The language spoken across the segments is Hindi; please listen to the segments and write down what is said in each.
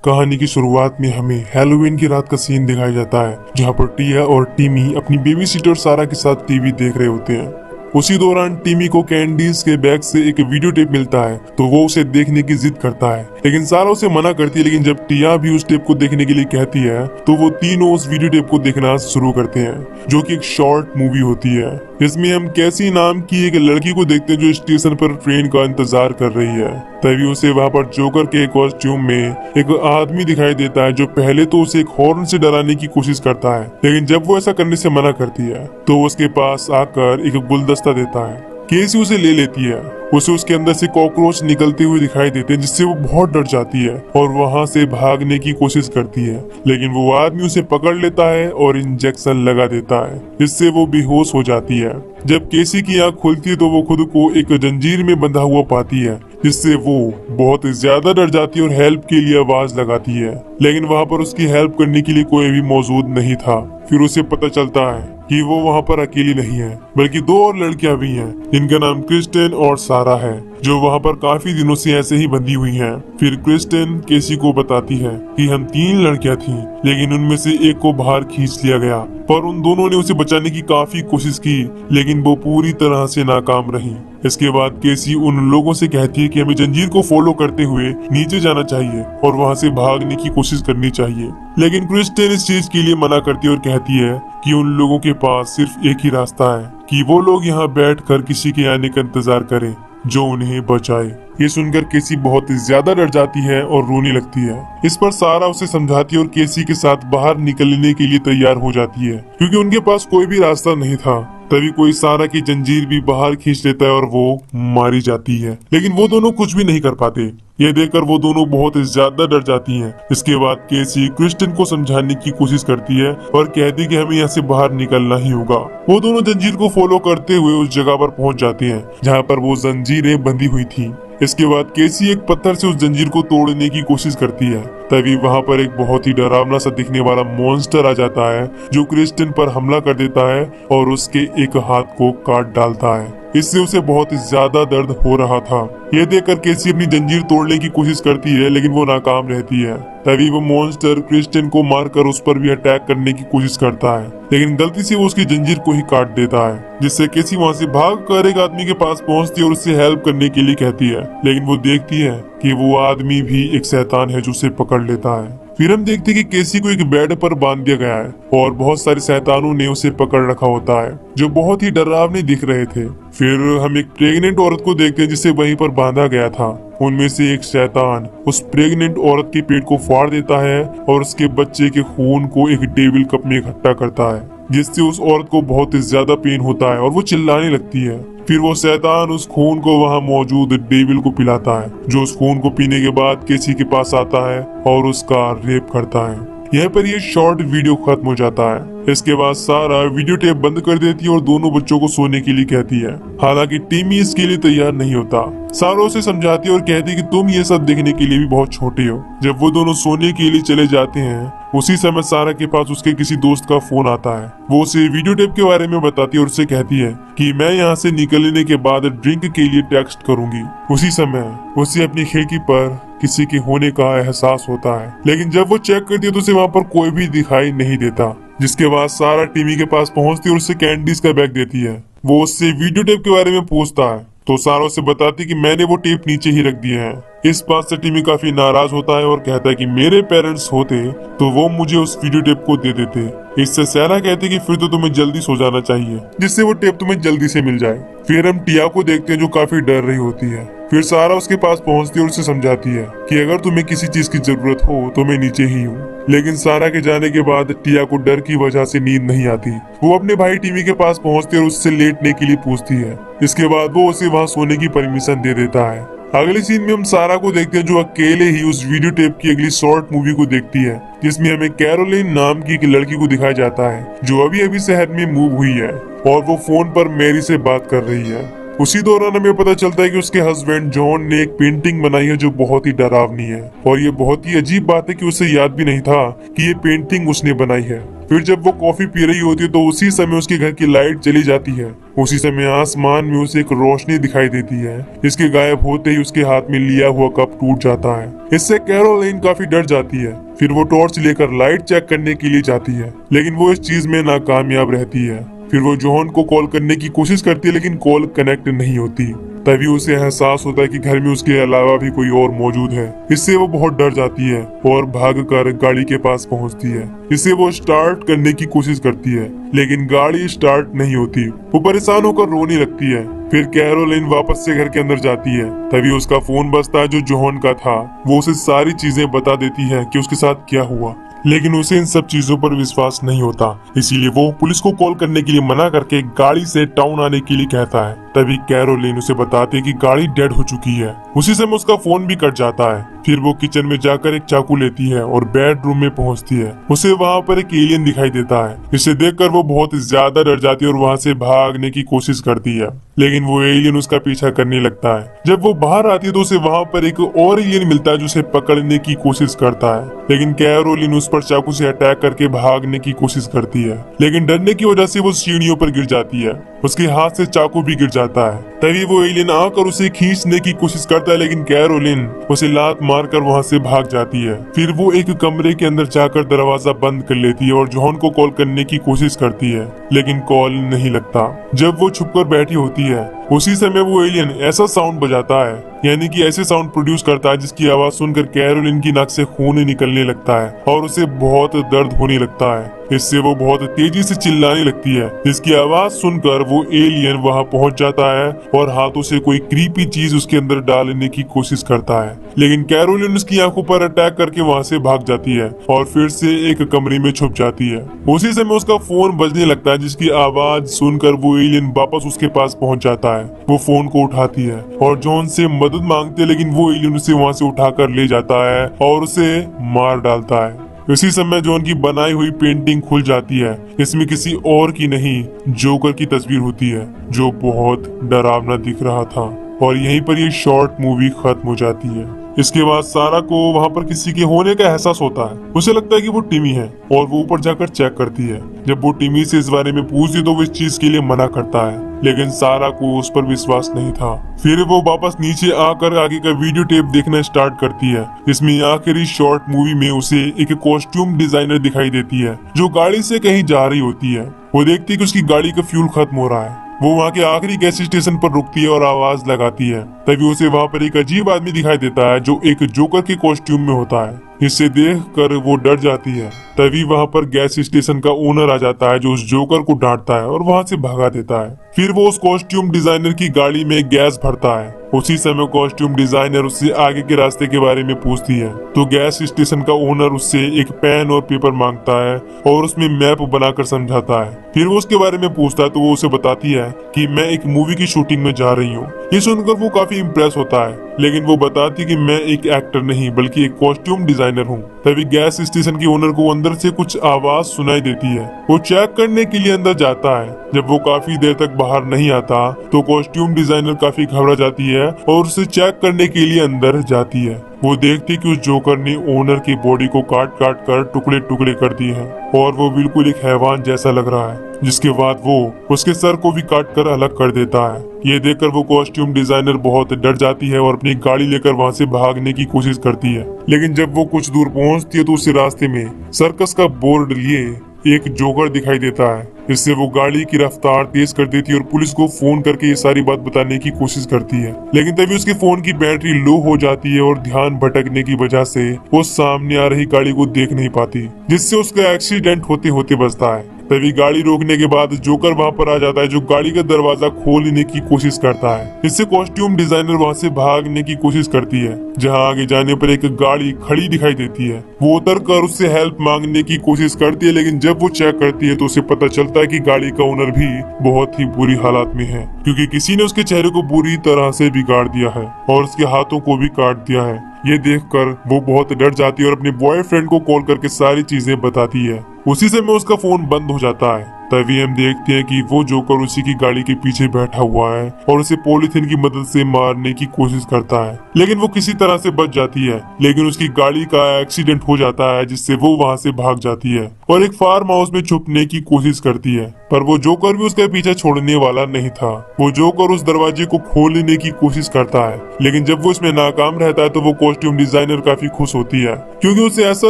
कहानी की शुरुआत में हमें हैलोवीन की रात का सीन दिखाया जाता है, जहाँ पर टिया और टिमी अपनी बेबी सिटर सारा के साथ टीवी देख रहे होते हैं। उसी दौरान टिमी को कैंडीज के बैग से एक वीडियो टेप मिलता है, तो वो उसे देखने की जिद करता है, लेकिन सारा उसे मना करती है। लेकिन जब टिया भी उस टेप को देखने के लिए कहती है, तो वो तीनों उस वीडियो टेप को देखना शुरू करते हैं, जो कि एक शॉर्ट मूवी होती है। इसमें हम कैसी नाम की एक लड़की को देखते हैं जो स्टेशन पर ट्रेन का इंतजार कर रही है। तभी उसे वहाँ पर जोकर के कॉस्ट्यूम में एक आदमी दिखाई देता है, जो पहले तो उसे एक हॉर्न से डराने की कोशिश करता है, लेकिन जब वो ऐसा करने से मना करती है तो उसके पास आकर एक गुलदस्ता देता है। केसी उसे ले लेती है। उसे उसके अंदर से कॉकरोच निकलते हुए दिखाई देते हैं, जिससे वो बहुत डर जाती है और वहां से भागने की कोशिश करती है, लेकिन वो आदमी उसे पकड़ लेता है और इंजेक्शन लगा देता है, जिससे वो बेहोश हो जाती है। जब केसी की आंख खुलती है तो वो खुद को एक जंजीर में बंधा हुआ पाती है, जिससे वो बहुत ज्यादा डर जाती है और हेल्प के लिए आवाज लगाती है, लेकिन वहाँ पर उसकी हेल्प करने के लिए कोई भी मौजूद नहीं था। फिर उसे पता चलता है कि वो वहाँ पर अकेली नहीं है, बल्कि दो और लड़कियां भी हैं, जिनका नाम क्रिस्टन और सारा है, जो वहाँ पर काफी दिनों से ऐसे ही बंधी हुई हैं। फिर क्रिस्टन केसी को बताती है कि हम 3 लड़कियां थीं, लेकिन उनमें से एक को बाहर खींच लिया गया, पर उन दोनों ने उसे बचाने की काफी कोशिश की, लेकिन वो पूरी तरह से नाकाम रही। इसके बाद केसी उन लोगों से कहती है कि हमें जंजीर को फॉलो करते हुए नीचे जाना चाहिए और वहाँ से भागने की कोशिश करनी चाहिए, लेकिन क्रिस्टन इस चीज के लिए मना करती है और कहती है कि उन लोगों के पास सिर्फ एक ही रास्ता है कि वो लोग यहाँ बैठकर किसी के आने का इंतजार करें जो उन्हें बचाए। ये सुनकर केसी बहुत ज्यादा डर जाती है और रोने लगती है। इस पर सारा उसे समझाती है और केसी के साथ बाहर निकलने के लिए तैयार हो जाती है, क्योंकि उनके पास कोई भी रास्ता नहीं था। तभी कोई सारा की जंजीर भी बाहर खींच लेता है और वो मारी जाती है, लेकिन वो दोनों कुछ भी नहीं कर पाते। ये देखकर वो दोनों बहुत ज्यादा डर जाती हैं। इसके बाद केसी क्रिस्टन को समझाने की कोशिश करती है और कहती है कि हमें यहाँ से बाहर निकलना ही होगा। वो दोनों जंजीर को फॉलो करते हुए उस जगह पर पहुंच जाते हैं जहाँ पर वो जंजीरें बंधी हुई थी। इसके बाद केसी एक पत्थर से उस जंजीर को तोड़ने की कोशिश करती है। तभी वहाँ पर एक बहुत ही डरावना सा दिखने वाला मॉन्स्टर आ जाता है, जो क्रिस्टन पर हमला कर देता है और उसके एक हाथ को काट डालता है। इससे उसे बहुत ज्यादा दर्द हो रहा था। यह देखकर केसी अपनी जंजीर तोड़ने की कोशिश करती है, लेकिन वो नाकाम रहती है। तभी वो मॉन्स्टर क्रिस्टन को मारकर उस पर भी अटैक करने की कोशिश करता है, लेकिन गलती से वो उसकी जंजीर को ही काट देता है, जिससे केसी वहाँ से भागकर एक आदमी के पास पहुँचती है और उससे हेल्प करने के लिए कहती है, लेकिन वो देखती है कि वो आदमी भी एक शैतान है जो उसे पकड़ लेता है। फिर हम देखते हैं कि केसी को एक बेड पर बांध दिया गया है और बहुत सारे शैतानों ने उसे पकड़ रखा होता है, जो बहुत ही डरावने दिख रहे थे। फिर हम एक प्रेग्नेंट औरत को देखते हैं जिसे वहीं पर बांधा गया था। उनमें से एक शैतान उस प्रेग्नेंट औरत के पेट को फाड़ देता है और उसके बच्चे के खून को एक डेविल कप में इकट्ठा करता है, जिससे उस औरत को बहुत ज्यादा पेन होता है और वो चिल्लाने लगती है। फिर वो शैतान उस खून को वहाँ मौजूद डेविल को पिलाता है, जो उस खून को पीने के बाद केसी के पास आता है और उसका रेप करता है। यहाँ पर ये शॉर्ट वीडियो खत्म हो जाता है। इसके बाद सारा वीडियो टेप बंद कर देती है और दोनों बच्चों को सोने के लिए कहती है। हालांकि टिमी इसके लिए तैयार नहीं होता। सारा उसे समझाती है और कहती है कि तुम ये सब देखने के लिए भी बहुत छोटे हो। जब वो दोनों सोने के लिए चले जाते हैं, उसी समय सारा के पास उसके किसी दोस्त का फोन आता है। वो उसे वीडियो टेप के बारे में बताती है और उससे कहती है कि मैं यहाँ से निकलने के बाद ड्रिंक के लिए टेक्स्ट करूंगी। उसी समय उसे अपनी खिड़की पर किसी के होने का एहसास होता है, लेकिन जब वो चेक करती है तो उसे वहाँ पर कोई भी दिखाई नहीं देता। जिसके बाद सारा टिमी के पास पहुंचती है और उससे कैंडीज का बैग देती है। वो उससे वीडियो टेप के बारे में पूछता है, तो सारा उसे बताती कि मैंने वो टेप नीचे ही रख दिए हैं। इस बात से टिमी काफी नाराज होता है और कहता है कि मेरे पेरेंट्स होते तो वो मुझे उस वीडियो टेप को दे देते। इससे सारा कहती है कि फिर तो तुम्हें जल्दी सो जाना चाहिए, जिससे वो टेप तुम्हें जल्दी से मिल जाए। फिर हम टिया को देखते हैं जो काफी डर रही होती है। फिर सारा उसके पास पहुंचती है और उसे समझाती है कि अगर तुम्हें किसी चीज की जरूरत हो तो मैं नीचे ही हूँ। लेकिन सारा के जाने के बाद टिया को डर की वजह से नींद नहीं आती। वो अपने भाई टिमी के पास पहुंचती है और उससे लेटने के लिए पूछती है। इसके बाद वो उसे वहाँ सोने की परमिशन दे देता है। अगले सीन में हम सारा को देखते हैं जो अकेले ही उस वीडियो टेप की अगली शॉर्ट मूवी को देखती है, जिसमें हमें कैरोलिन नाम की एक लड़की को दिखाया जाता है, जो अभी अभी शहर में मूव हुई है और वो फोन पर मैरी से बात कर रही है। उसी दौरान हमें पता चलता है कि उसके हस्बैंड जॉन ने एक पेंटिंग बनाई है जो बहुत ही डरावनी है, और ये बहुत ही अजीब बात है कि उसे याद भी नहीं था कि ये पेंटिंग उसने बनाई है। फिर जब वो कॉफी पी रही होती है तो उसी समय उसके घर की लाइट चली जाती है। उसी समय आसमान में उसे एक रोशनी दिखाई देती है। इसके गायब होते ही उसके हाथ में लिया हुआ कप टूट जाता है। इससे कैरोलिन काफी डर जाती है। फिर वो टॉर्च लेकर लाइट चेक करने के लिए जाती है, लेकिन वो इस चीज में नाकामयाब रहती है। फिर वो जॉन को कॉल करने की कोशिश करती है, लेकिन कॉल कनेक्ट नहीं होती। तभी उसे एहसास होता है कि घर में उसके अलावा भी कोई और मौजूद है। इससे वो बहुत डर जाती है और भागकर गाड़ी के पास पहुंचती है। इससे वो स्टार्ट करने की कोशिश करती है, लेकिन गाड़ी स्टार्ट नहीं होती। वो परेशान होकर रोने लगती है। फिर कैरोलिन वापस से घर के अंदर जाती है। तभी उसका फोन बजता है जो जॉन का था। वो उसे सारी चीजें बता देती है कि उसके साथ क्या हुआ, लेकिन उसे इन सब चीजों पर विश्वास नहीं होता। इसीलिए वो पुलिस को कॉल करने के लिए मना करके गाड़ी से टाउन आने के लिए कहता है। तभी कैरोलिन उसे बताती है कि गाड़ी डेड हो चुकी है। उसी समय उसका फोन भी कट जाता है। फिर वो किचन में जाकर एक चाकू लेती है और बेडरूम में पहुंचती है। उसे वहां पर एक एलियन दिखाई देता है। इसे देखकर वो बहुत ज्यादा डर जाती है और वहां से भागने की कोशिश करती है, लेकिन वो एलियन उसका पीछा करने लगता है। जब वो बाहर आती है तो उसे वहां पर एक और एलियन मिलता है जो उसे पकड़ने की कोशिश करता है, लेकिन कैरोलिन उस पर चाकू से अटैक करके भागने की कोशिश करती है, लेकिन डरने की वजह से वो सीढ़ियों पर गिर जाती है। उसके हाथ से चाकू भी गिर जाता है। तभी वो एलियन आकर उसे खींचने की कोशिश करता है, लेकिन कैरोलिन उसे लात मारकर वहां से भाग जाती है। फिर वो एक कमरे के अंदर जाकर दरवाजा बंद कर लेती है और जॉन को कॉल करने की कोशिश करती है, लेकिन कॉल नहीं लगता। जब वो छुपकर बैठी होती है उसी समय वो एलियन ऐसा साउंड बजाता है, यानी कि ऐसे साउंड प्रोड्यूस करता है जिसकी आवाज सुनकर कैरोलिन की नाक से खून निकलने लगता है और उसे बहुत दर्द होने लगता है। इससे वो बहुत तेजी से चिल्लाने लगती है। इसकी आवाज सुनकर वो एलियन वहां पहुंच जाता है और हाथों से कोई क्रीपी चीज उसके अंदर डालने की कोशिश करता है, लेकिन कैरोलिन उसकी आंखों पर अटैक करके वहां से भाग जाती है और फिर से एक कमरे में छुप जाती है। उसी समय उसका फोन बजने लगता है, जिसकी आवाज सुनकर वो एलियन वापस उसके पास पहुंच जाता है। वो फोन को उठाती है और जॉन से मदद मांगती है, लेकिन वो एलियन उसे वहां से उठाकर ले जाता है और उसे मार डालता है। इसी समय जॉन की बनाई हुई पेंटिंग खुल जाती है। इसमें किसी और की नहीं, जोकर की तस्वीर होती है, जो बहुत डरावना दिख रहा था। और यहीं पर ये शॉर्ट मूवी खत्म हो जाती है। इसके बाद सारा को वहां पर किसी के होने का एहसास होता है। उसे लगता है कि वो टिमी है और वो ऊपर जाकर चेक करती है। जब वो टिमी से इस बारे में पूछती तो वो इस चीज के लिए मना करता है, लेकिन सारा को उस पर विश्वास नहीं था। फिर वो वापस नीचे आकर आगे का वीडियो टेप देखना स्टार्ट करती है। इसमें आखिरी शॉर्ट मूवी में उसे एक कॉस्ट्यूम डिजाइनर दिखाई देती है जो गाड़ी से कहीं जा रही होती है। वो देखती है कि उसकी गाड़ी का फ्यूल खत्म हो रहा है। वो वहाँ के आखिरी गैस स्टेशन पर रुकती है और आवाज लगाती है। तभी उसे वहाँ पर एक अजीब आदमी दिखाई देता है जो एक जोकर के कॉस्ट्यूम में होता है। इसे देखकर वो डर जाती है। तभी वहाँ पर गैस स्टेशन का ओनर आ जाता है जो उस जोकर को डांटता है और वहाँ से भगा देता है। फिर वो उस कॉस्ट्यूम डिजाइनर की गाड़ी में गैस भरता है। उसी समय कॉस्ट्यूम डिजाइनर उससे आगे के रास्ते के बारे में पूछती है तो गैस स्टेशन का ओनर उससे एक पेन और पेपर मांगता है और उसमें मैप बनाकर समझाता है। फिर वो उसके बारे में पूछता है तो वो उसे बताती है कि मैं एक मूवी की शूटिंग में जा रही हूँ। ये सुनकर वो काफी इम्प्रेस होता है, लेकिन वो बताती कि मैं एक एक्टर नहीं बल्कि एक कॉस्ट्यूम डिजाइनर हूँ। तभी गैस स्टेशन की ओनर को अंदर से कुछ आवाज सुनाई देती है। वो चेक करने के लिए अंदर जाता है। जब वो काफी देर तक बाहर नहीं आता तो कॉस्ट्यूम डिजाइनर काफी घबरा जाती है और उसे चेक करने के लिए अंदर जाती है। वो देखती कि उस जोकर ने ओनर की बॉडी को काट काट कर टुकड़े टुकड़े कर दिए हैं और वो बिल्कुल एक हैवान जैसा लग रहा है। जिसके बाद वो उसके सर को भी काट कर अलग कर देता है। ये देखकर वो कॉस्ट्यूम डिजाइनर बहुत डर जाती है और अपनी गाड़ी लेकर वहाँ से भागने की कोशिश करती है, लेकिन जब वो कुछ दूर पहुँचती है तो उसे रास्ते में सर्कस का बोर्ड लिए एक जोकर दिखाई देता है। इससे वो गाड़ी की रफ्तार तेज कर देती है और पुलिस को फोन करके ये सारी बात बताने की कोशिश करती है, लेकिन तभी उसके फोन की बैटरी लो हो जाती है और ध्यान भटकने की वजह से वो सामने आ रही गाड़ी को देख नहीं पाती, जिससे उसका एक्सीडेंट होते होते बचता है। तभी गाड़ी रोकने के बाद जोकर वहाँ पर आ जाता है जो गाड़ी का दरवाजा खोलने की कोशिश करता है। इससे कॉस्ट्यूम डिजाइनर वहाँ से भागने की कोशिश करती है। जहाँ आगे जाने पर एक गाड़ी खड़ी दिखाई देती है। वो उतर कर उससे हेल्प मांगने की कोशिश करती है, लेकिन जब वो चेक करती है तो उसे पता चलता है कि गाड़ी का ओनर भी बहुत ही बुरी हालत में है, क्योंकि किसी ने उसके चेहरे को बुरी तरह से बिगाड़ दिया है और उसके हाथों को भी काट दिया है। ये देखकर वो बहुत डर जाती है और अपने बॉयफ्रेंड को कॉल करके सारी चीजें बताती है। उसी समय उसका फोन बंद हो जाता है। तभी हम देखते हैं कि वो जोकर उसी की गाड़ी के पीछे बैठा हुआ है और उसे पॉलिथीन की मदद से मारने की कोशिश करता है, लेकिन वो किसी तरह से बच जाती है। लेकिन उसकी गाड़ी का एक्सीडेंट हो जाता है, जिससे वो वहाँ से भाग जाती है और एक फार्म हाउस में छुपने की कोशिश करती है। पर वो जोकर भी उसका पीछा छोड़ने वाला नहीं था। वो जोकर उस दरवाजे को खोलने की कोशिश करता है, लेकिन जब वो इसमें नाकाम रहता है तो वो कॉस्ट्यूम डिजाइनर काफी खुश होती है, क्योंकि उसे ऐसा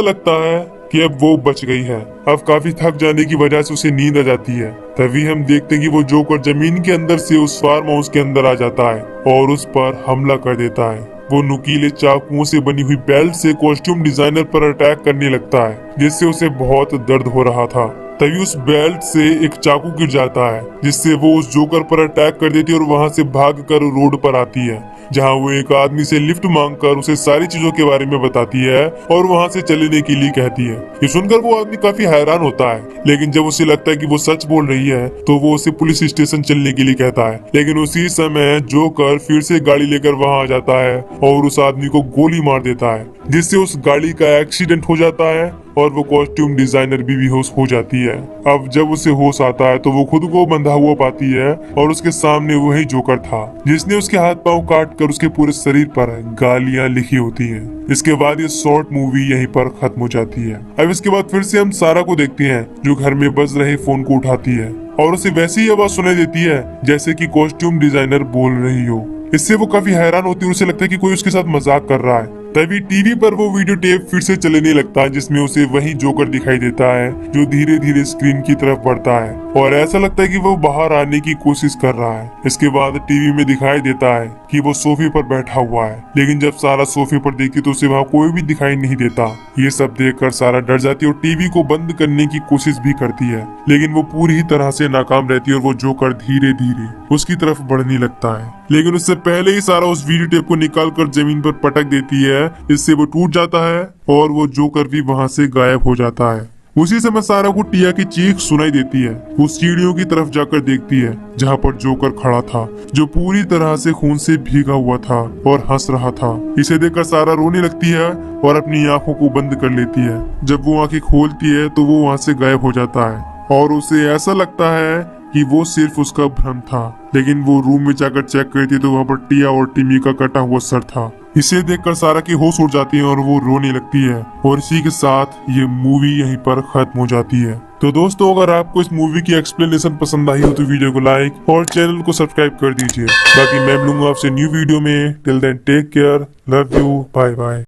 लगता है कि अब वो बच गई है। अब काफी थक जाने की वजह से उसे नींद आ जाती है। तभी हम देखते हैं कि वो जोकर जमीन के अंदर से उस फार्म हाउस के अंदर आ जाता है और उस पर हमला कर देता है। वो नुकीले चाकुओं से बनी हुई बेल्ट से कॉस्ट्यूम डिजाइनर पर अटैक करने लगता है, जिससे उसे बहुत दर्द हो रहा था। तभी उस बेल्ट से एक चाकू गिर जाता है, जिससे वो उस जोकर पर अटैक कर देती है और वहां से भागकर रोड पर आती है, जहां वो एक आदमी से लिफ्ट मांगकर उसे सारी चीजों के बारे में बताती है और वहां से चलने के लिए कहती है। ये सुनकर वो आदमी काफी हैरान होता है, लेकिन जब उसे लगता है कि वो सच बोल रही है तो वो उसे पुलिस स्टेशन चलने के लिए कहता है। लेकिन उसी समय जोकर फिर से गाड़ी लेकर वहां आ जाता है और उस आदमी को गोली मार देता है, जिससे उस गाड़ी का एक्सीडेंट हो जाता है और वो कॉस्ट्यूम डिजाइनर भी बेहोश हो जाती है। अब जब उसे होश आता है तो वो खुद को बंधा हुआ पाती है और उसके सामने वही जोकर था, जिसने उसके हाथ पांव काट कर उसके पूरे शरीर पर गालियां लिखी होती हैं। इसके बाद ये शॉर्ट मूवी यहीं पर खत्म हो जाती है। अब इसके बाद फिर से हम सारा को देखते हैं, जो घर में बज रहे फोन को उठाती है और उसे वैसी ही आवाज सुनाई देती है जैसे कि कॉस्ट्यूम डिजाइनर बोल रही हो। इससे वो काफी हैरान होती है, उसे लगता है कि कोई उसके साथ मजाक कर रहा है। तभी टीवी पर वो वीडियो टेप फिर से चलने लगता है, जिसमें उसे वही जोकर दिखाई देता है, जो धीरे धीरे स्क्रीन की तरफ बढ़ता है और ऐसा लगता है कि वो बाहर आने की कोशिश कर रहा है। इसके बाद टीवी में दिखाई देता है कि वो सोफे पर बैठा हुआ है, लेकिन जब सारा सोफे पर देखती तो उसे वहाँ कोई भी दिखाई नहीं देता। ये सब देखकर सारा डर जाती है और टीवी को बंद करने की कोशिश भी करती है, लेकिन वो पूरी ही तरह से नाकाम रहती है और वो जोकर धीरे धीरे उसकी तरफ बढ़ने लगता है। लेकिन उससे पहले ही सारा उस वीडियो टेप को निकाल कर जमीन पर पटक देती है, इससे वो टूट जाता है और वो जोकर भी वहां से गायब हो जाता है। उसी समय सारा को टिया की चीख सुनाई देती है। वो सीढ़ियों की तरफ जाकर देखती है, जहाँ पर जोकर खड़ा था, जो पूरी तरह से खून से भीगा हुआ था और हंस रहा था। इसे देखकर सारा रोने लगती है और अपनी आंखों को बंद कर लेती है। जब वो आंखें खोलती है तो वो वहां से गायब हो जाता है और उसे ऐसा लगता है कि वो सिर्फ उसका भ्रम था। लेकिन वो रूम में जाकर चेक करती है तो वहाँ पर टिया और टिमी का कटा हुआ सर था। इसे देखकर सारा की होश उड़ जाती है और वो रोने लगती है और इसी के साथ ये मूवी यहीं पर खत्म हो जाती है। तो दोस्तों, अगर आपको इस मूवी की एक्सप्लेनेशन पसंद आई हो तो वीडियो को लाइक और चैनल को सब्सक्राइब कर दीजिए। बाकी मैं मिलूंगा आपसे न्यू वीडियो में। Till then take care, love you, bye bye.